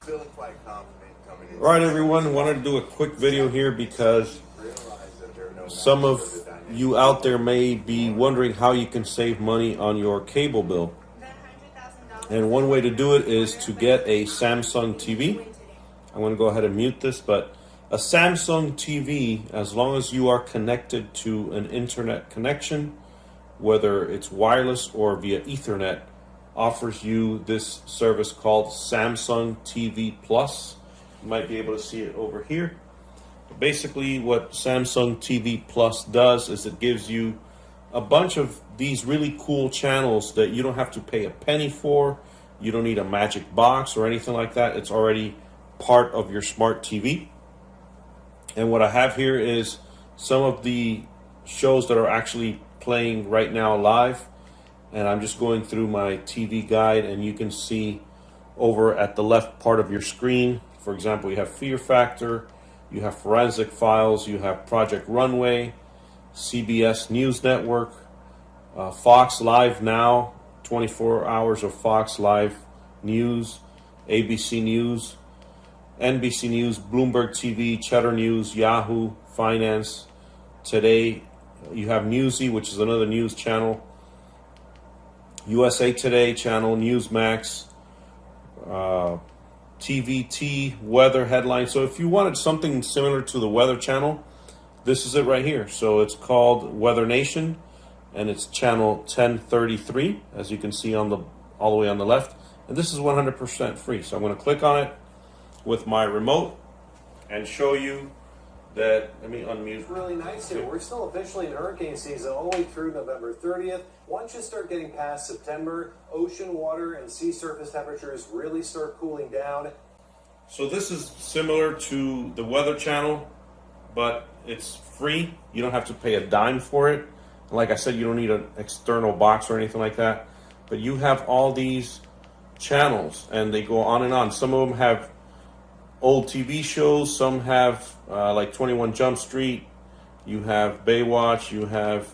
feeling quite confident coming in. All right, everyone, wanted to do a quick video here because some of you out there may be wondering how you can save money on your cable bill. And one way to do it is to get a Samsung TV. I'm going to go ahead and mute this, but a Samsung TV, as long as you are connected to an internet connection, whether it's wireless or via Ethernet, offers you this service called Samsung TV Plus. You might be able to see it over here. Basically, what Samsung TV Plus does is it gives you a bunch of these really cool channels that you don't have to pay a penny for. You don't need a magic box or anything like that. It's already part of your smart TV. And what I have here is some of the shows that are actually playing right now live. And I'm just going through my TV guide, and you can see over at the left part of your screen, for example, you have Fear Factor, you have Forensic Files, you have Project Runway, CBS News Network, Fox Live Now, 24 hours of Fox Live News, ABC News, NBC News, Bloomberg TV, Cheddar News, Yahoo, Finance, Today. You have Newsy, which is another news channel, USA Today channel, Newsmax, TVT, weather headlines. So if you wanted something similar to the Weather Channel, this is it right here. So it's called Weather Nation, and it's channel 1033, as you can see on the all the way on the left. And this is 100% free. So I'm going to click on it with my remote and show you that. Let me unmute. It's really nice here. We're still officially in hurricane season all the way through November 30th. Once you start getting past September, ocean water and sea surface temperatures really start cooling down. So this is similar to the Weather Channel, but it's free. You don't have to pay a dime for it. Like I said, you don't need an external box or anything like that. But you have all these channels, and they go on and on. Some of them have old TV shows. Some have like 21 Jump Street. You have Baywatch. You have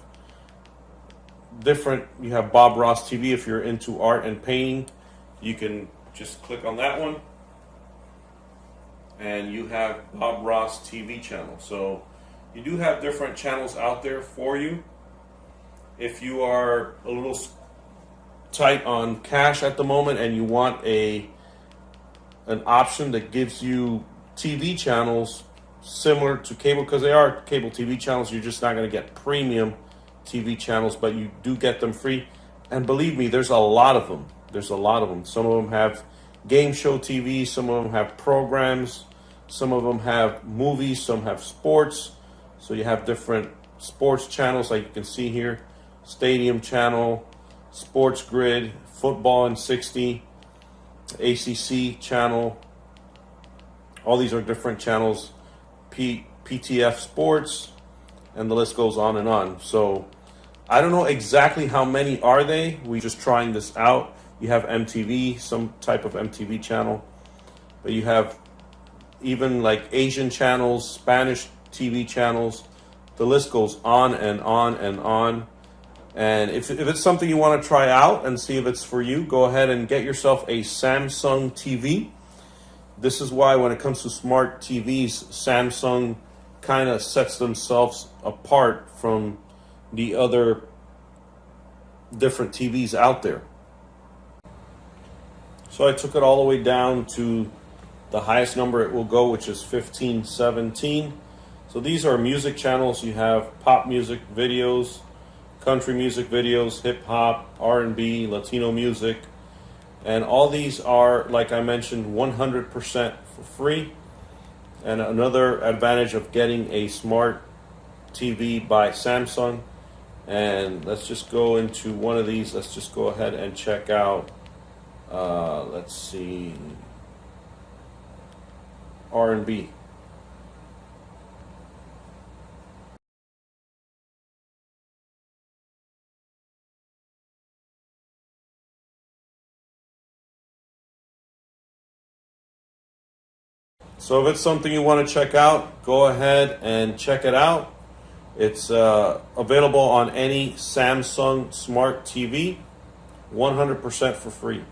different. You have Bob Ross TV. If you're into art and painting, you can just click on that one, and you have Bob Ross TV channel. So you do have different channels out there for you. If you are a little tight on cash at the moment and you want an option that gives you TV channels similar to cable, because they are cable TV channels, you're just not going to get premium TV channels, but you do get them free. And believe me, there's a lot of them. There's a lot of them. Some of them have game show TV, some of them have programs, some of them have movies, some have sports. So you have different sports channels, like you can see here. Stadium Channel, Sports Grid, Football in 60, ACC Channel. All these are different channels. PTF Sports, and the list goes on and on. So I don't know exactly how many are they. We're just trying this out. You have MTV, some type of MTV channel, but you have even like Asian channels, Spanish TV channels. The list goes on and on and on. And if it's something you want to try out and see if it's for you, go ahead and get yourself a Samsung TV. This is why when it comes to smart TVs, Samsung kind of sets themselves apart from the other different TVs out there. So I took it all the way down to the highest number it will go, which is 1517. So these are music channels. You have pop music videos, country music videos, hip hop, R&B, Latino music, and all these are, like I mentioned, 100% for free. And another advantage of getting a smart TV by Samsung. And let's just go into one of these. Let's just go ahead and check out, let's see, R&B. So if it's something you want to check out, go ahead and check it out. It's available on any Samsung Smart TV, 100% for free.